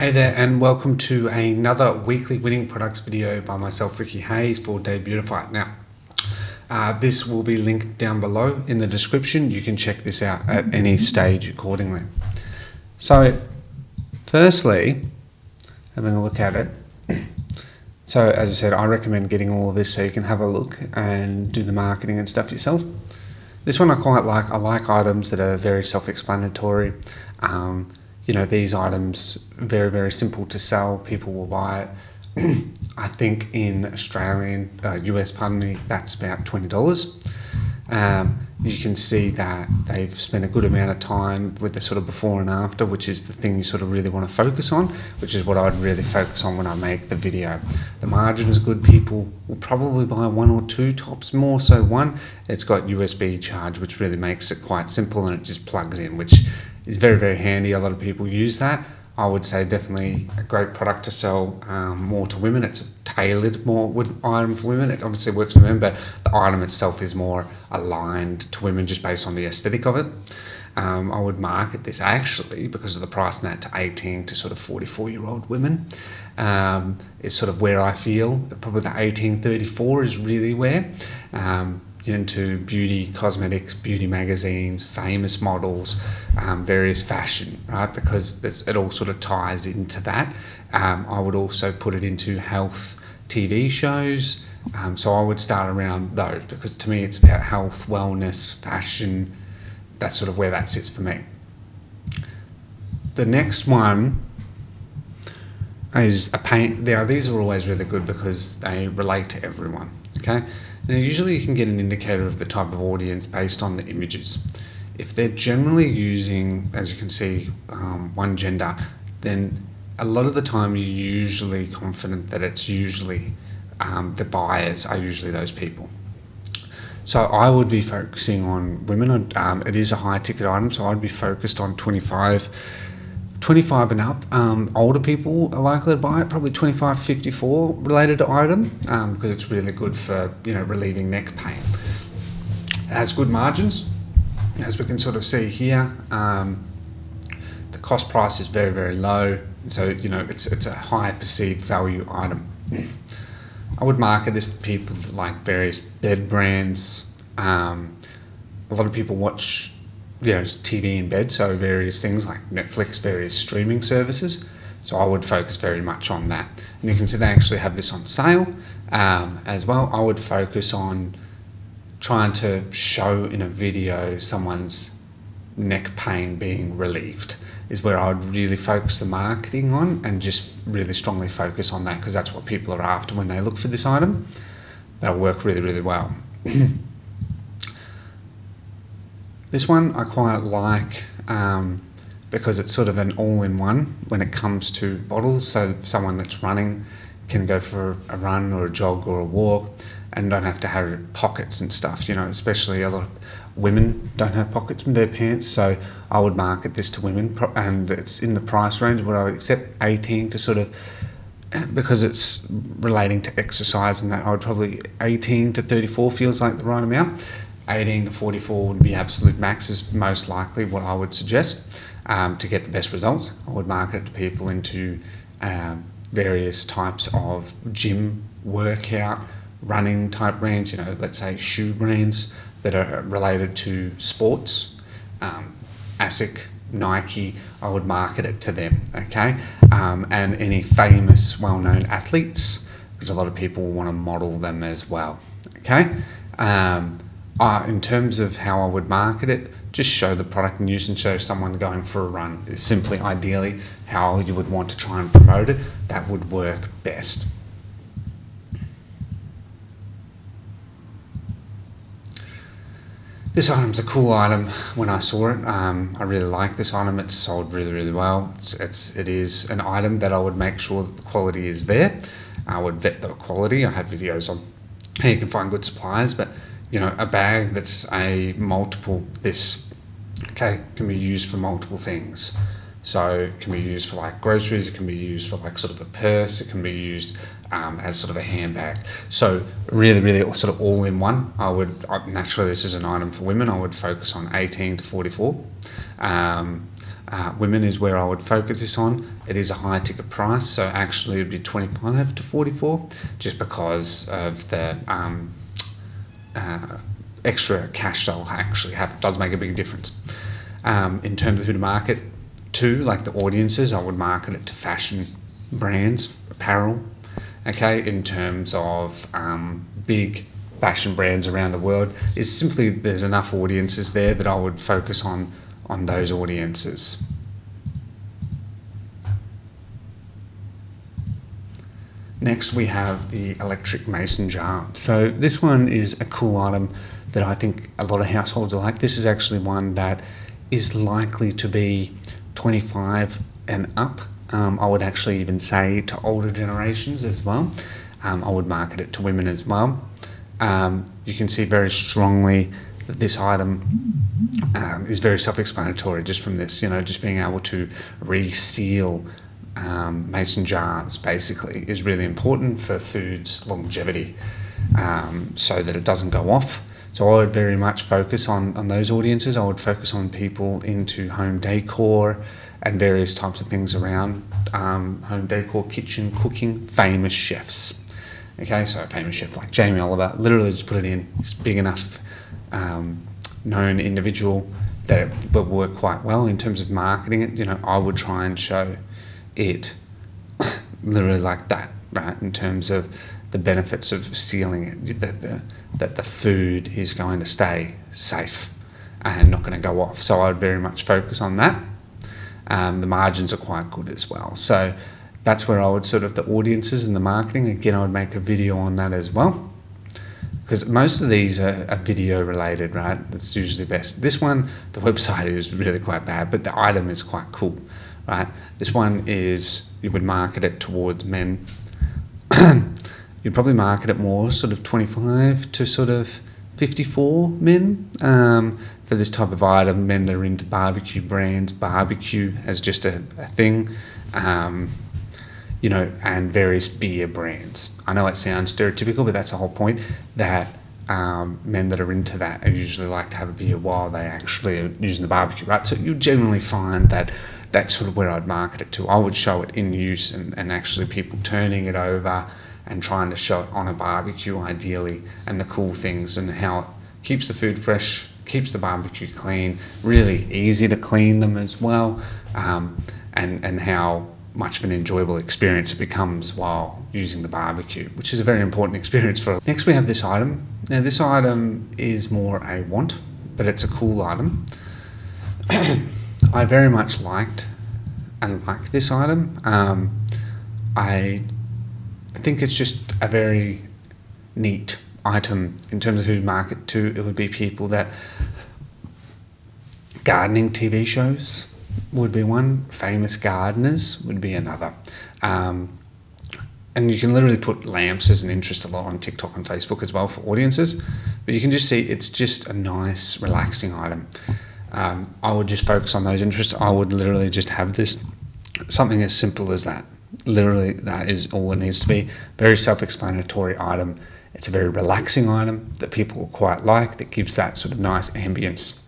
Hey there, and welcome to another weekly winning products video by myself, Ricky Hayes, for Debutify. Now, this will be linked down below in the description. You can check this out at any stage accordingly. So, firstly, having a look at it. So, as I said, I recommend getting all of this so you can have a look and do the marketing and stuff yourself. This one I quite like. I like items that are very self-explanatory. These items, very, very simple to sell. People will buy it. I think in US, that's about $20. You can see that they've spent a good amount of time with the sort of before and after, which is the thing you sort of really want to focus on, which is what I'd really focus on when I make the video. The margin is good. People will probably buy one or two, tops more so one. It's got USB charge, which really makes it quite simple, and it just plugs in, which is very, very handy. A lot of people use that. I would say definitely a great product to sell more to women. It's a tailored more item for women. It obviously works for men, but the item itself is more aligned to women just based on the aesthetic of it. I would market this actually, because of the price on that, to 18 to sort of 44-year-old women. It's sort of where I feel that probably the 18-34 is really where. Into beauty, cosmetics, beauty magazines, famous models, various fashion, right? Because it all sort of ties into that. I would also put it into health TV shows. So I would start around those, because to me it's about health, wellness, fashion. That's sort of where that sits for me. The next one is a paint. Now, these are always really good because they relate to everyone, okay? Now, usually you can get an indicator of the type of audience based on the images. If they're generally using, as you can see, one gender, then a lot of the time you're usually confident that it's usually the buyers are usually those people. So I would be focusing on women. It is a high ticket item, so I'd be focused on 25 and up. Older people are likely to buy it, probably 25-54 related item, because it's really good for relieving neck pain. It has good margins, as we can sort of see here. The cost price is very, very low, so it's a high perceived value item. I would market this to people that like various bed brands. A lot of people watch TV in bed, so various things like Netflix, various streaming services. So I would focus very much on that. And you can see they actually have this on sale as well. I would focus on trying to show in a video someone's neck pain being relieved is where I would really focus the marketing on, and just really strongly focus on that, because that's what people are after when they look for this item. That'll work really, really well. This one I quite like because it's sort of an all-in-one when it comes to bottles. So someone that's running can go for a run or a jog or a walk and don't have to have pockets and stuff. Especially a lot of women don't have pockets in their pants. So I would market this to women, and it's in the price range what I would accept, 18 to sort of, because it's relating to exercise and that, I would probably 18 to 34 feels like the right amount. 18 to 44 would be absolute max, is most likely what I would suggest to get the best results. I would market it to people into various types of gym, workout, running type brands, let's say shoe brands that are related to sports. ASIC, Nike, I would market it to them, okay? And any famous, well-known athletes, because a lot of people want to model them as well, okay? In terms of how I would market it, just show the product and use and show someone going for a run. It's simply, ideally, how you would want to try and promote it. That would work best. This item's a cool item. When I saw it, I really like this item. It's sold really, really well. It is an item that I would make sure that the quality is there. I would vet the quality. I have videos on how you can find good suppliers, but a bag that's a multiple this, okay, can be used for multiple things. So it can be used for like groceries, it can be used for like sort of a purse, it can be used as sort of a handbag. So really, really sort of all in one. Naturally this is an item for women, I would focus on 18 to 44. Women is where I would focus this on. It is a high ticket price, so actually it would be 25 to 44, just because of the extra cash they'll actually have. It does make a big difference. In terms of who to market to, like the audiences, I would market it to fashion brands, apparel. Okay, in terms of big fashion brands around the world, is simply there's enough audiences there that I would focus on those audiences. Next we have the electric mason jar. So this one is a cool item that I think a lot of households are like. This is actually one that is likely to be 25 and up. I would actually even say to older generations as well. I would market it to women as well. You can see very strongly that this item is very self-explanatory just from this, just being able to reseal mason jars basically is really important for food's longevity, so that it doesn't go off. So I would very much focus on those audiences. I would focus on people into home decor and various types of things around home decor, kitchen, cooking, famous chefs. Okay, so a famous chef like Jamie Oliver, literally just put it in. It's big enough, known individual that it will work quite well in terms of marketing it. I would try and show it literally like that, right? In terms of the benefits of sealing it, that the food is going to stay safe and not going to go off. So I would very much focus on that. The margins are quite good as well. So that's where I would sort of the audiences and the marketing. Again, I would make a video on that as well, because most of these are video related, right? That's usually best. This one, the website is really quite bad, but the item is quite cool, right? This one is, you would market it towards men. You'd probably market it more sort of 25 to sort of 54 men for this type of item. Men that are into barbecue brands, barbecue as just a thing, and various beer brands. I know it sounds stereotypical, but that's the whole point, that men that are into that are usually like to have a beer while they actually are using the barbecue, right? So you generally find that that's sort of where I'd market it to. I would show it in use and actually people turning it over and trying to show it on a barbecue ideally, and the cool things and how it keeps the food fresh, keeps the barbecue clean, really easy to clean them as well, and how much of an enjoyable experience it becomes while using the barbecue, which is a very important experience for. Next we have this item. Now this item is more a want, but it's a cool item. I very much liked and like this item. I think it's just a very neat item in terms of who to market to. It would be people that, gardening TV shows would be one, famous gardeners would be another. And you can literally put lamps as an interest a lot on TikTok and Facebook as well for audiences, but you can just see it's just a nice, relaxing item. I would just focus on those interests. I would literally just have this, something as simple as that. Literally, that is all it needs to be. Very self-explanatory item. It's a very relaxing item that people will quite like, that gives that sort of nice ambience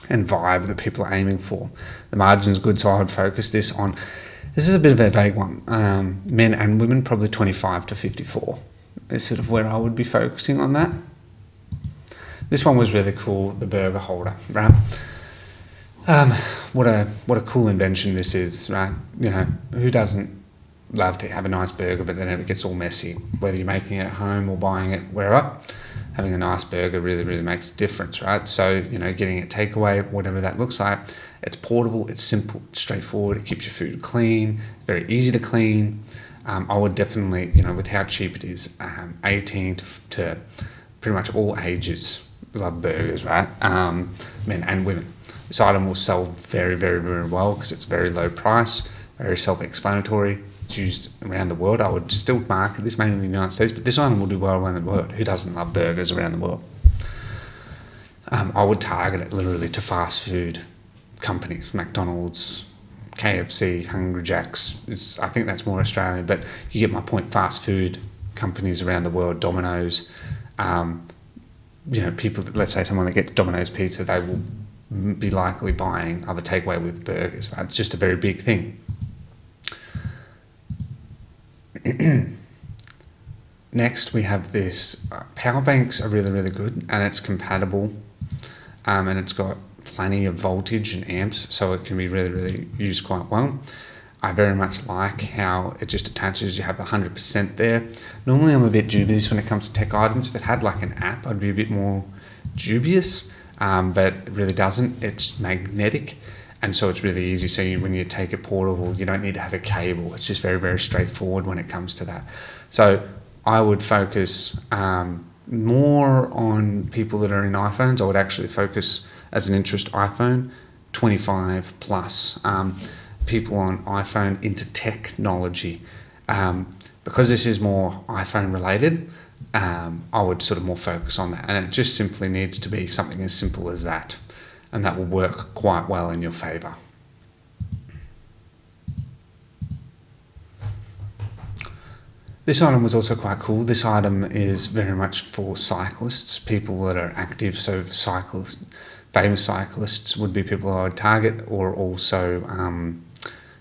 and vibe that people are aiming for. The margin's good, so I would focus this on, this is a bit of a vague one, men and women, probably 25 to 54 is sort of where I would be focusing on that. This one was really cool, the burger holder, right? What a cool invention this is, right? Who doesn't love to have a nice burger, but then it gets all messy, whether you're making it at home or buying it wherever. Having a nice burger really, really makes a difference, right? So, getting it takeaway, whatever that looks like, it's portable, it's simple, it's straightforward, it keeps your food clean, very easy to clean. I would definitely, with how cheap it is, 18 to pretty much all ages love burgers, right? Men and women. This item will sell very, very, very well because it's very low price, very self-explanatory. It's used around the world. I would still market this mainly in the United States, but this item will do well around the world. Who doesn't love burgers around the world? I would target it literally to fast food companies, McDonald's, KFC, Hungry Jack's. I think that's more Australian, but you get my point. Fast food companies around the world, Domino's. People. Let's say someone that gets Domino's pizza, they will be likely buying other takeaway with burgers, right? It's just a very big thing. Next, we have this power banks are really, really good, and it's compatible, and it's got plenty of voltage and amps, so it can be really, really used quite well. I very much like how it just attaches. You have 100% there. Normally, I'm a bit dubious when it comes to tech items. If it had like an app, I'd be a bit more dubious, but it really doesn't. It's magnetic, and so it's really easy. So when you take it portable, you don't need to have a cable. It's just very, very straightforward when it comes to that. So I would focus more on people that are in iPhones. I would actually focus as an interest iPhone 25 plus. People on iPhone into technology. Because this is more iPhone related, I would sort of more focus on that. And it just simply needs to be something as simple as that. And that will work quite well in your favor. This item was also quite cool. This item is very much for cyclists, people that are active. So cyclists, famous cyclists would be people I would target, or also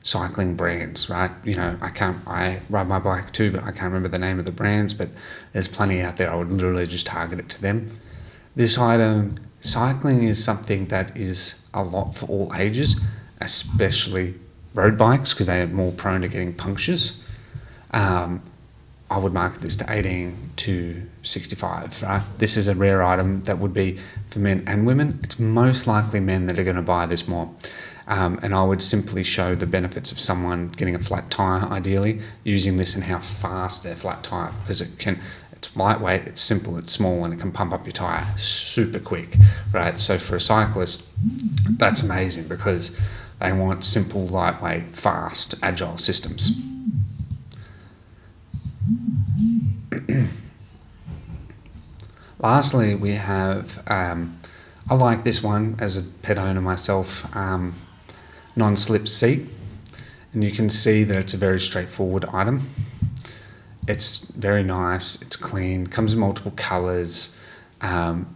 cycling brands, right? You know, I ride my bike too, but I can't remember the name of the brands, but there's plenty out there. I would literally just target it to them. This item, cycling is something that is a lot for all ages, especially road bikes, because they are more prone to getting punctures. I would market this to 18 to 65, right? This is a rare item that would be for men and women. It's most likely men that are going to buy this more. And I would simply show the benefits of someone getting a flat tire, ideally, using this and how fast their flat tire, because it's lightweight, it's simple, it's small, and it can pump up your tire super quick, right? So for a cyclist, that's amazing, because they want simple, lightweight, fast, agile systems. Lastly, we have, I like this one as a pet owner myself, non-slip seat, and you can see that it's a very straightforward item. It's very nice, it's clean, comes in multiple colors, can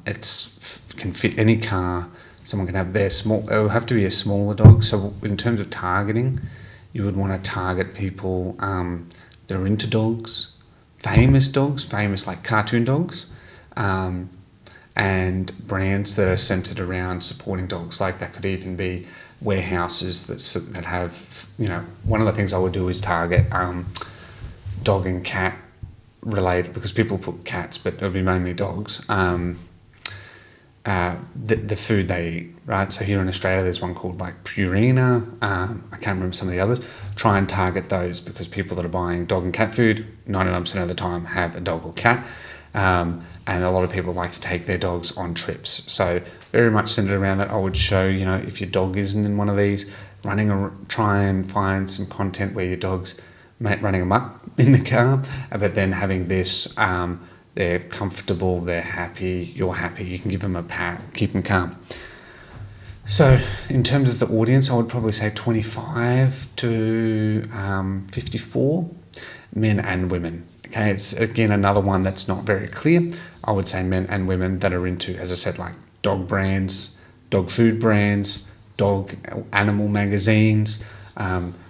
fit any car. Someone can have their small, it'll have to be a smaller dog. So in terms of targeting, you would want to target people that are into dogs, famous like cartoon dogs, and brands that are centered around supporting dogs. Like that could even be warehouses that have, you know, one of the things I would do is target dog and cat related, because people put cats, but it'll be mainly dogs. The food they eat, right? So here in Australia, there's one called like Purina. I can't remember some of the others. Try and target those, because people that are buying dog and cat food 99% of the time have a dog or cat. And a lot of people like to take their dogs on trips. So very much centered around that. I would show, you know, if your dog isn't in one of these, try and find some content where your dog's running amok in the car, but then having this, they're comfortable, they're happy, you're happy, you can give them a pat, keep them calm. So in terms of the audience, I would probably say 25 to 54, men and women. Okay, it's again another one that's not very clear. I would say men and women that are into, as I said, like dog brands, dog food brands, dog animal magazines,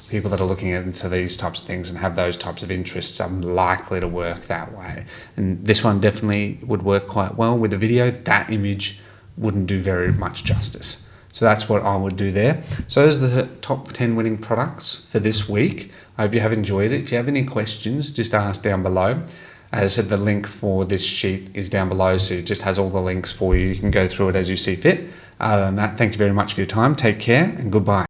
people that are looking into these types of things and have those types of interests are likely to work that way. And this one definitely would work quite well with the video. That image wouldn't do very much justice. So that's what I would do there. So those are the top 10 winning products for this week. I hope you have enjoyed it. If you have any questions, just ask down below. As I said, the link for this sheet is down below, so it just has all the links for you. You can go through it as you see fit. Other than that, thank you very much for your time. Take care and goodbye.